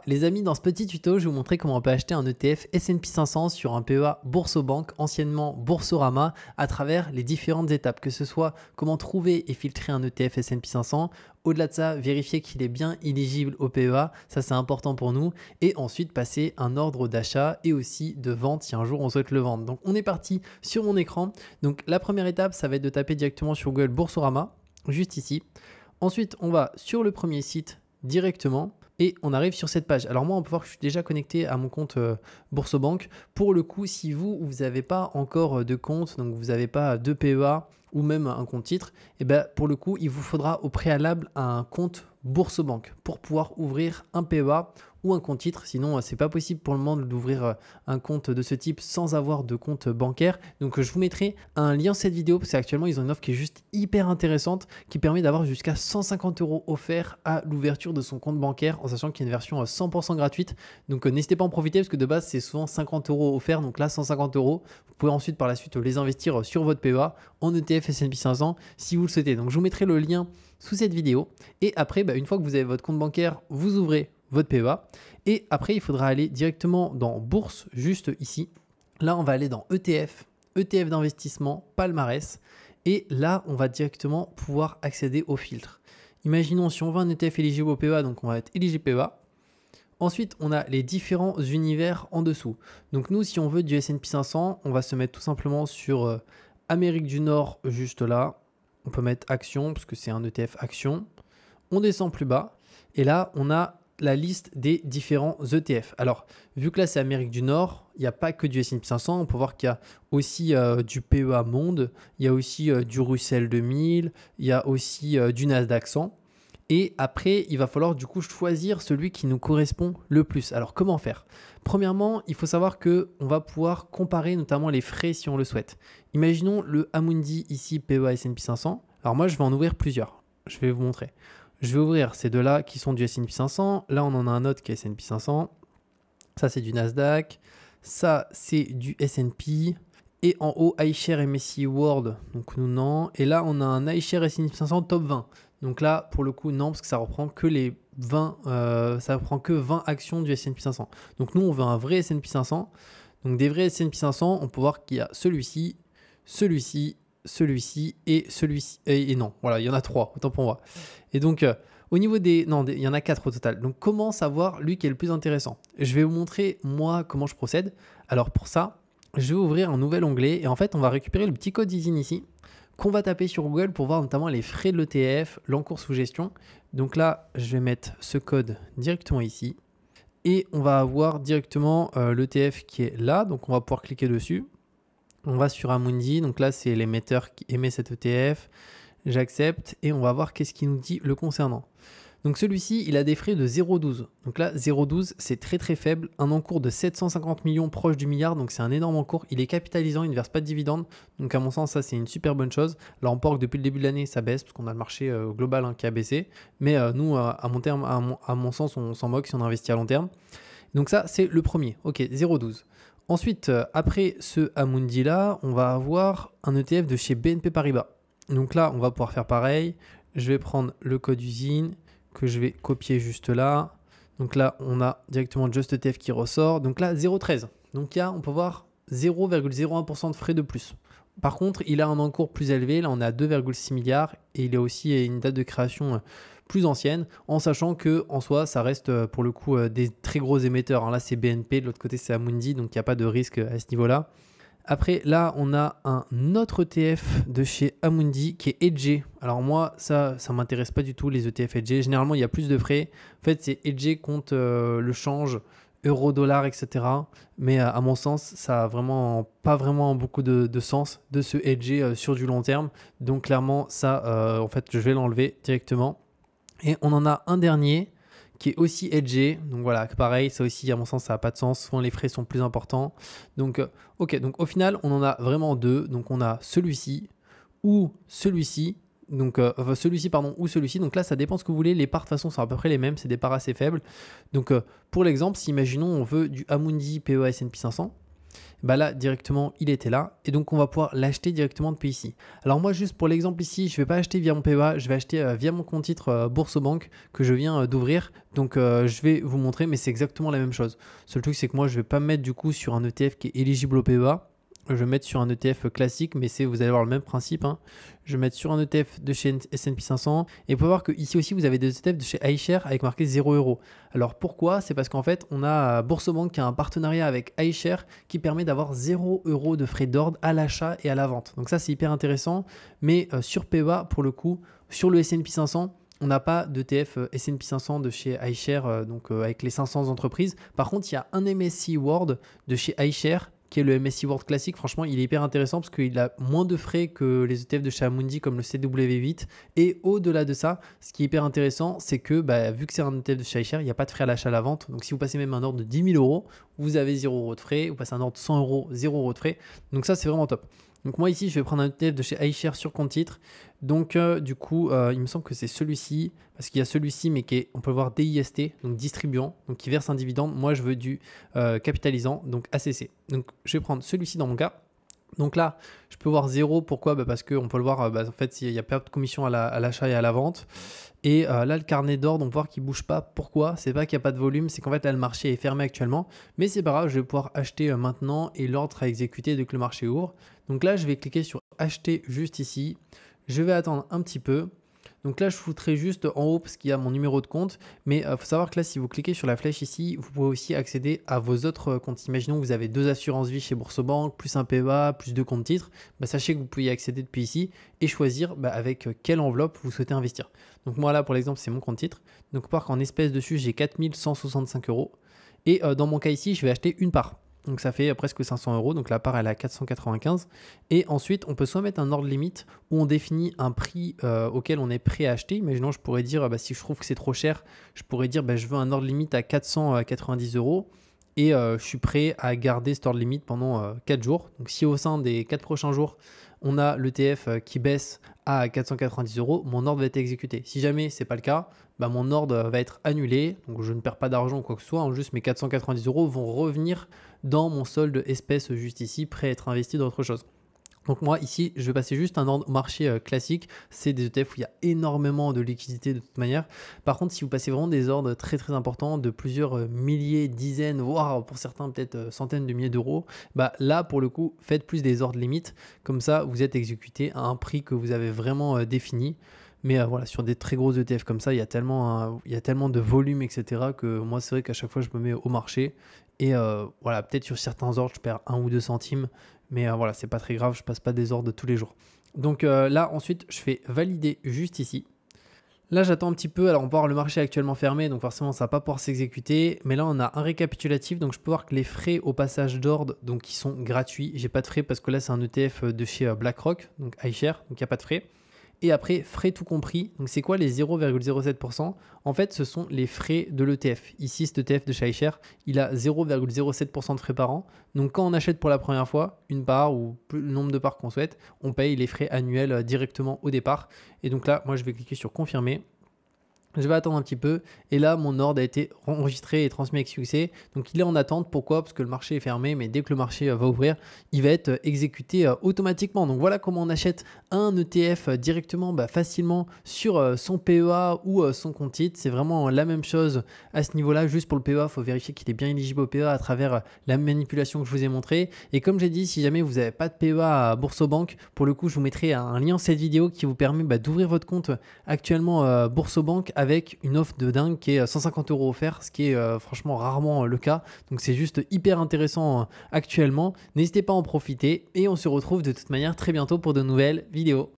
Les amis, dans ce petit tuto, je vais vous montrer comment on peut acheter un ETF S&P 500 sur un PEA Boursobank, anciennement Boursorama, à travers les différentes étapes, que ce soit comment trouver et filtrer un ETF S&P 500, au-delà de ça, vérifier qu'il est bien éligible au PEA, ça c'est important pour nous, et ensuite passer un ordre d'achat et aussi de vente si un jour on souhaite le vendre. Donc on est parti sur mon écran. Donc la première étape, ça va être de taper directement sur Google Boursorama, juste ici. Ensuite, on va sur le premier site directement. Et on arrive sur cette page. Alors moi, on peut voir que je suis déjà connecté à mon compte Boursobank. Pour le coup, si vous n'avez pas encore de compte, donc vous n'avez pas de PEA ou même un compte titre, et ben pour le coup, il vous faudra au préalable un compte Boursobank pour pouvoir ouvrir un PEA ou un compte titre. Sinon, c'est pas possible pour le moment d'ouvrir un compte de ce type sans avoir de compte bancaire. Donc je vous mettrai un lien cette vidéo parce qu'actuellement, ils ont une offre qui est juste hyper intéressante qui permet d'avoir jusqu'à 150 € offerts à l'ouverture de son compte bancaire en sachant qu'il y a une version 100% gratuite. Donc n'hésitez pas à en profiter parce que de base, c'est souvent 50 € offerts. Donc là, 150 €. Vous pouvez ensuite par la suite les investir sur votre PEA en ETF S&P 500 si vous le souhaitez. Donc je vous mettrai le lien sous cette vidéo. Et après, une fois que vous avez votre compte bancaire, vous ouvrez votre PEA. Et après, il faudra aller directement dans Bourse, juste ici. Là, on va aller dans ETF, ETF d'investissement, palmarès. Et là, on va directement pouvoir accéder au filtre. Imaginons si on veut un ETF éligible au PEA, donc on va être éligible PEA. Ensuite, on a les différents univers en dessous. Donc nous, si on veut du S&P 500, on va se mettre tout simplement sur Amérique du Nord, juste là. On peut mettre Action, parce que c'est un ETF Action. On descend plus bas. Et là, on a la liste des différents ETF. Alors, vu que là, c'est Amérique du Nord, il n'y a pas que du S&P 500. On peut voir qu'il y a aussi du PEA Monde. Il y a aussi du Russell 2000. Il y a aussi du Nasdaq 100. Et après, il va falloir du coup choisir celui qui nous correspond le plus. Alors, comment faire? Premièrement, il faut savoir qu'on va pouvoir comparer notamment les frais si on le souhaite. Imaginons le Amundi ici, PEA S&P 500. Alors moi, je vais en ouvrir plusieurs. Je vais vous montrer. Je vais ouvrir ces deux-là qui sont du S&P 500. Là, on en a un autre qui est S&P 500. Ça, c'est du Nasdaq. Ça, c'est du S&P. Et en haut, iShares MSCI World. Donc, nous, non. Et là, on a un iShares S&P 500 top 20. Donc là, pour le coup, non, parce que ça reprend que les 20, ça reprend que 20 actions du S&P 500. Donc nous, on veut un vrai S&P 500. Donc des vrais S&P 500, on peut voir qu'il y a celui-ci, celui-ci, celui-ci et celui-ci. Et non, voilà, il y en a 3, autant pour moi. Et donc, au niveau des... Non, il y en a 4 au total. Donc comment savoir lui qui est le plus intéressant? Je vais vous montrer, moi, comment je procède. Alors pour ça, je vais ouvrir un nouvel onglet. Et en fait, on va récupérer le petit code d'usine ici qu'on va taper sur Google pour voir notamment les frais de l'ETF, l'encours sous gestion. Donc là, je vais mettre ce code directement ici. Et on va avoir directement l'ETF qui est là. Donc on va pouvoir cliquer dessus. On va sur Amundi. Donc là, c'est l'émetteur qui émet cet ETF. J'accepte et on va voir qu'est-ce qu'il nous dit le concernant. Donc celui-ci, il a des frais de 0,12. Donc là, 0,12, c'est très très faible. Un encours de 750 millions proche du milliard. Donc c'est un énorme encours. Il est capitalisant, il ne verse pas de dividende. Donc à mon sens, ça c'est une super bonne chose. Là, on porte depuis le début de l'année, ça baisse parce qu'on a le marché global qui a baissé. Mais nous, à mon terme, à mon sens, on s'en moque si on investit à long terme. Donc ça, c'est le premier. Ok, 0,12. Ensuite, après ce Amundi là, on va avoir un ETF de chez BNP Paribas. Donc là, on va pouvoir faire pareil. Je vais prendre le code usine que je vais copier juste là. Donc là, on a directement Just ETF qui ressort. Donc là, 0,13. Donc on peut voir 0,01% de frais de plus. Par contre, il a un encours plus élevé. Là, on est à 2,6 milliards et il a aussi une date de création plus ancienne, en sachant que en soi, ça reste pour le coup des très gros émetteurs. Là, c'est BNP, de l'autre côté, c'est Amundi, donc il n'y a pas de risque à ce niveau-là. Après, là, on a un autre ETF de chez Amundi qui est hedgé. Alors moi, ça ne m'intéresse pas du tout, les ETF hedgés. Généralement, il y a plus de frais. En fait, c'est hedgé contre le change euro-dollar, etc. Mais à mon sens, ça n'a vraiment pas vraiment beaucoup de sens de se hedger sur du long terme. Donc clairement, ça, en fait, je vais l'enlever directement. Et on en a un dernier qui est aussi hedgé. Donc voilà, pareil, ça aussi, à mon sens, ça n'a pas de sens. Souvent, les frais sont plus importants. Donc, ok, donc au final, on en a vraiment deux. Donc, on a celui-ci ou celui-ci. Donc, celui-ci, pardon, ou celui-ci. Donc là, ça dépend ce que vous voulez. Les parts, de toute façon, sont à peu près les mêmes. C'est des parts assez faibles. Donc, pour l'exemple, si imaginons, on veut du Amundi PEA S&P 500. Bah là directement il était là et donc on va pouvoir l'acheter directement depuis ici. Alors moi juste pour l'exemple ici, je ne vais pas acheter via mon PEA, je vais acheter via mon compte titre Boursobank que je viens d'ouvrir. Donc je vais vous montrer, mais c'est exactement la même chose. Seul truc c'est que moi je ne vais pas me mettre du coup sur un ETF qui est éligible au PEA. Je vais mettre sur un ETF classique, mais vous allez avoir le même principe, hein. Je vais mettre sur un ETF de chez S&P 500 et vous pouvez voir que ici aussi vous avez des ETF de chez iShares avec marqué 0 €. Alors pourquoi? C'est parce qu'en fait on a Boursobank qui a un partenariat avec iShares qui permet d'avoir 0 € de frais d'ordre à l'achat et à la vente. Donc ça c'est hyper intéressant, mais sur PEA pour le coup, sur le S&P 500, on n'a pas d'ETF S&P 500 de chez iShares, donc avec les 500 entreprises. Par contre, il y a un MSCI World de chez iShares qui est le MSCI World classique. Franchement, il est hyper intéressant parce qu'il a moins de frais que les ETF de chez Amundi comme le CW8. Et au-delà de ça, ce qui est hyper intéressant, c'est que vu que c'est un ETF de chez iShares, il n'y a pas de frais à l'achat à la vente. Donc si vous passez même un ordre de 10 000 €, vous avez 0 € de frais. Vous passez un ordre de 100 €, 0 € de frais. Donc ça, c'est vraiment top. Donc moi ici, je vais prendre un ETF de chez iShares sur compte titre. Donc du coup, il me semble que c'est celui-ci, parce qu'il y a celui-ci, mais on peut le voir DIST, donc distribuant, donc qui verse un dividende. Moi, je veux du capitalisant, donc ACC. Donc je vais prendre celui-ci dans mon cas. Donc là, je peux voir 0. Pourquoi? Parce qu'on peut le voir, en fait, il n'y a pas de commission à l'achat et à la vente. Et là, le carnet d'ordre, on peut voir qu'il ne bouge pas. Pourquoi? C'est pas qu'il n'y a pas de volume, c'est qu'en fait, là, le marché est fermé actuellement. Mais c'est pas grave, je vais pouvoir acheter maintenant et l'ordre sera exécuté dès que le marché ouvre. Donc là, je vais cliquer sur acheter juste ici. Je vais attendre un petit peu. Donc là, je foutrai juste en haut parce qu'il y a mon numéro de compte. Mais il faut savoir que là, si vous cliquez sur la flèche ici, vous pouvez aussi accéder à vos autres comptes. Imaginons que vous avez 2 assurances vie chez Boursobank, plus un PEA, plus 2 comptes titres. Sachez que vous pouvez y accéder depuis ici et choisir avec quelle enveloppe vous souhaitez investir. Donc moi là, pour l'exemple, c'est mon compte titre. Donc par qu'en espèces dessus, j'ai 4 165 €. Et dans mon cas ici, je vais acheter une part. Donc ça fait presque 500 €, donc la part elle est à 495. Et ensuite, on peut soit mettre un ordre limite où on définit un prix auquel on est prêt à acheter. Imaginons, je pourrais dire, si je trouve que c'est trop cher, je pourrais dire, je veux un ordre limite à 490 € et je suis prêt à garder cet ordre limite pendant 4 jours. Donc si au sein des 4 prochains jours, on a l'ETF qui baisse à 490 €, mon ordre va être exécuté. Si jamais ce n'est pas le cas, mon ordre va être annulé. Donc je ne perds pas d'argent ou quoi que ce soit, hein, juste mes 490 € vont revenir dans mon solde espèce juste ici, prêt à être investi dans autre chose. Donc moi ici, je vais passer juste un ordre marché classique. C'est des ETF où il y a énormément de liquidités de toute manière. Par contre, si vous passez vraiment des ordres très très importants de plusieurs milliers, dizaines, voire pour certains peut-être centaines de milliers d'euros, là pour le coup, faites plus des ordres limites. Comme ça, vous êtes exécuté à un prix que vous avez vraiment défini. Mais voilà, sur des très gros ETF comme ça, il y a tellement de volume, etc. que moi, c'est vrai qu'à chaque fois, je me mets au marché. Et voilà, peut-être sur certains ordres, je perds 1 ou 2 centimes. Mais voilà, c'est pas très grave, je passe pas des ordres tous les jours. Donc là, ensuite, je fais valider juste ici. Là, j'attends un petit peu. Alors, on peut voir le marché est actuellement fermé, donc forcément, ça va pas pouvoir s'exécuter. Mais là, on a un récapitulatif. Donc, je peux voir que les frais au passage d'ordre, donc, ils sont gratuits. J'ai pas de frais parce que là, c'est un ETF de chez BlackRock, donc iShares, donc il n'y a pas de frais. Et après, frais tout compris. Donc, c'est quoi les 0,07%? En fait, ce sont les frais de l'ETF. Ici, cet ETF de chez iShares, il a 0,07% de frais par an. Donc, quand on achète pour la première fois une part ou le nombre de parts qu'on souhaite, on paye les frais annuels directement au départ. Et donc là, moi, je vais cliquer sur confirmer. Je vais attendre un petit peu et là mon ordre a été enregistré et transmis avec succès. Donc il est en attente. Pourquoi? Parce que le marché est fermé, mais dès que le marché va ouvrir, il va être exécuté automatiquement. Donc voilà comment on achète un ETF directement facilement sur son PEA ou son compte titre. C'est vraiment la même chose à ce niveau-là. Juste pour le PEA, il faut vérifier qu'il est bien éligible au PEA à travers la manipulation que je vous ai montré. Et comme j'ai dit, si jamais vous n'avez pas de PEA à Boursobank, pour le coup, je vous mettrai un lien en cette vidéo qui vous permet d'ouvrir votre compte actuellement Boursobank avec une offre de dingue qui est 150 € offert, ce qui est franchement rarement le cas. Donc c'est juste hyper intéressant actuellement. N'hésitez pas à en profiter et on se retrouve de toute manière très bientôt pour de nouvelles vidéos.